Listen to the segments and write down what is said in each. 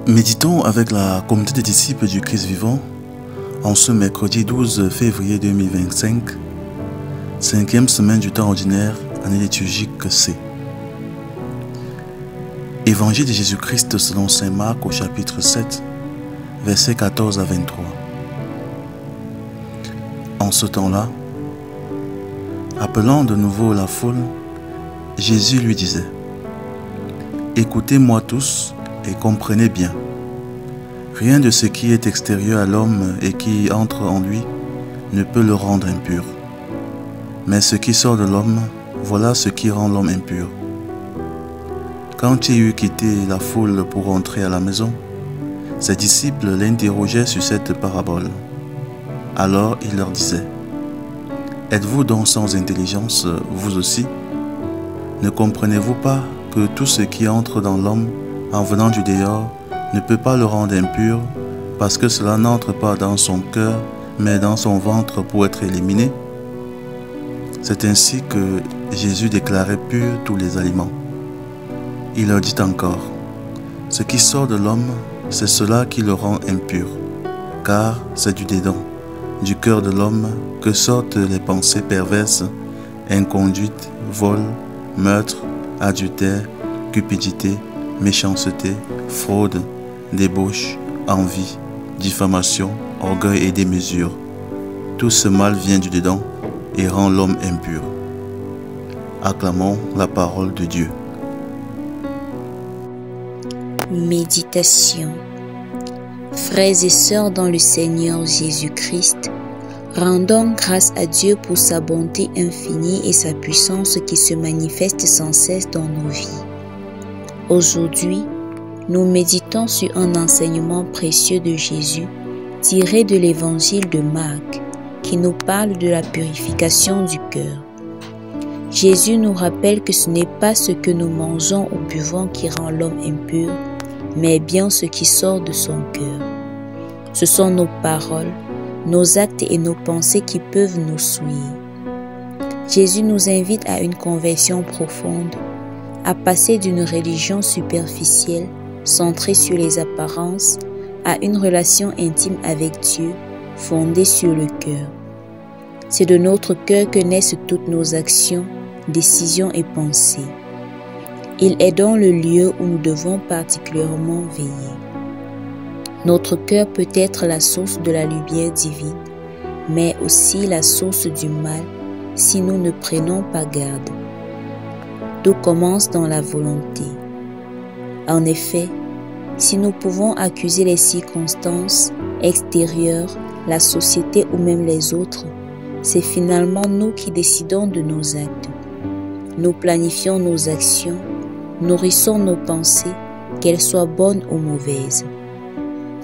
Méditons avec la communauté des disciples du Christ vivant en ce mercredi 12 février 2025, 5e semaine du temps ordinaire, année liturgique C. Évangile de Jésus-Christ selon saint Marc au chapitre 7, versets 14 à 23. En ce temps-là, appelant de nouveau la foule, Jésus lui disait : « Écoutez-moi tous et comprenez bien. Rien de ce qui est extérieur à l'homme et qui entre en lui ne peut le rendre impur. Mais ce qui sort de l'homme, voilà ce qui rend l'homme impur. » Quand il eut quitté la foule pour entrer à la maison, ses disciples l'interrogeaient sur cette parabole. Alors il leur disait : « Êtes-vous donc sans intelligence, vous aussi? Ne comprenez-vous pas que tout ce qui entre dans l'homme en venant du dehors ne peut pas le rendre impur, parce que cela n'entre pas dans son cœur, mais dans son ventre pour être éliminé? » C'est ainsi que Jésus déclarait purs tous les aliments. Il leur dit encore : « Ce qui sort de l'homme, c'est cela qui le rend impur, car c'est du dedans, du cœur de l'homme, que sortent les pensées perverses, inconduite, vol, meurtre, adultère, cupidité, méchanceté, fraude, débauche, envie, diffamation, orgueil et démesure. Tout ce mal vient du dedans et rend l'homme impur. » Acclamons la parole de Dieu. Méditation. Frères et sœurs dans le Seigneur Jésus-Christ, rendons grâce à Dieu pour sa bonté infinie et sa puissance qui se manifeste sans cesse dans nos vies. Aujourd'hui, nous méditons sur un enseignement précieux de Jésus tiré de l'évangile de Marc qui nous parle de la purification du cœur. Jésus nous rappelle que ce n'est pas ce que nous mangeons ou buvons qui rend l'homme impur, mais bien ce qui sort de son cœur. Ce sont nos paroles, nos actes et nos pensées qui peuvent nous souiller. Jésus nous invite à une conversion profonde, à passer d'une religion superficielle, centrée sur les apparences, à une relation intime avec Dieu, fondée sur le cœur. C'est de notre cœur que naissent toutes nos actions, décisions et pensées. Il est dans le lieu où nous devons particulièrement veiller. Notre cœur peut être la source de la lumière divine, mais aussi la source du mal si nous ne prenons pas garde. Tout commence dans la volonté. En effet, si nous pouvons accuser les circonstances extérieures, la société ou même les autres, c'est finalement nous qui décidons de nos actes. Nous planifions nos actions, nourrissons nos pensées, qu'elles soient bonnes ou mauvaises.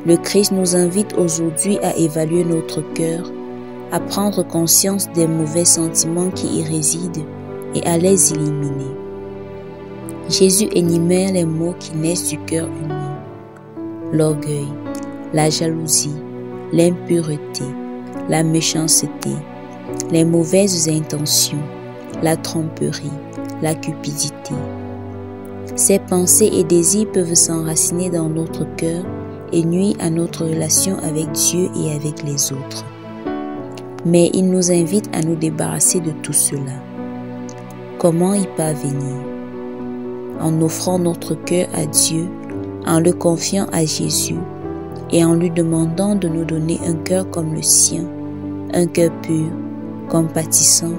Le Christ nous invite aujourd'hui à évaluer notre cœur, à prendre conscience des mauvais sentiments qui y résident et à les éliminer. Jésus énumère les maux qui naissent du cœur humain: l'orgueil, la jalousie, l'impureté, la méchanceté, les mauvaises intentions, la tromperie, la cupidité. Ces pensées et désirs peuvent s'enraciner dans notre cœur et nuire à notre relation avec Dieu et avec les autres. Mais il nous invite à nous débarrasser de tout cela. Comment y parvenir? En offrant notre cœur à Dieu, en le confiant à Jésus et en lui demandant de nous donner un cœur comme le sien, un cœur pur, compatissant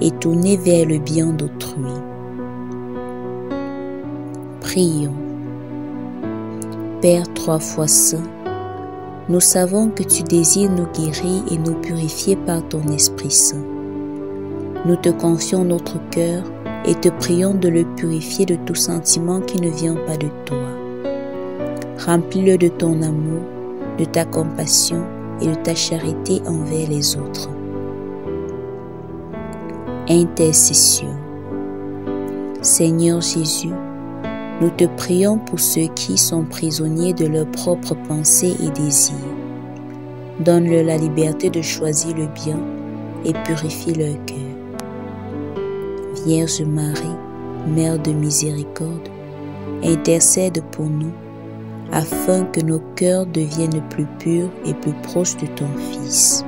et tourné vers le bien d'autrui. Prions. Père 3 fois saint, nous savons que tu désires nous guérir et nous purifier par ton Esprit Saint. Nous te confions notre cœur et te prions de le purifier de tout sentiment qui ne vient pas de toi. Remplis-le de ton amour, de ta compassion et de ta charité envers les autres. Intercession. Seigneur Jésus, nous te prions pour ceux qui sont prisonniers de leurs propres pensées et désirs. Donne-leur la liberté de choisir le bien et purifie leur cœur. Vierge Marie, Mère de miséricorde, intercède pour nous afin que nos cœurs deviennent plus purs et plus proches de ton Fils.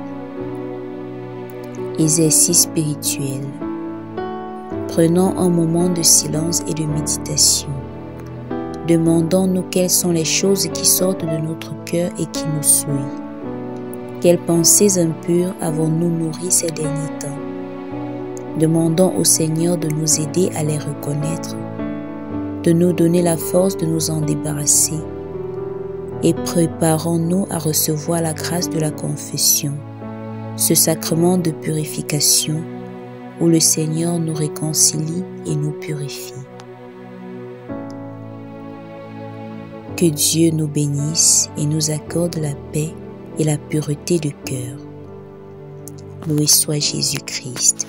Exercice spirituel. Prenons un moment de silence et de méditation. Demandons-nous quelles sont les choses qui sortent de notre cœur et qui nous souillent. Quelles pensées impures avons-nous nourries ces derniers temps? Demandons au Seigneur de nous aider à les reconnaître, de nous donner la force de nous en débarrasser, et préparons-nous à recevoir la grâce de la confession, ce sacrement de purification où le Seigneur nous réconcilie et nous purifie. Que Dieu nous bénisse et nous accorde la paix et la pureté de cœur. Loué soit Jésus-Christ.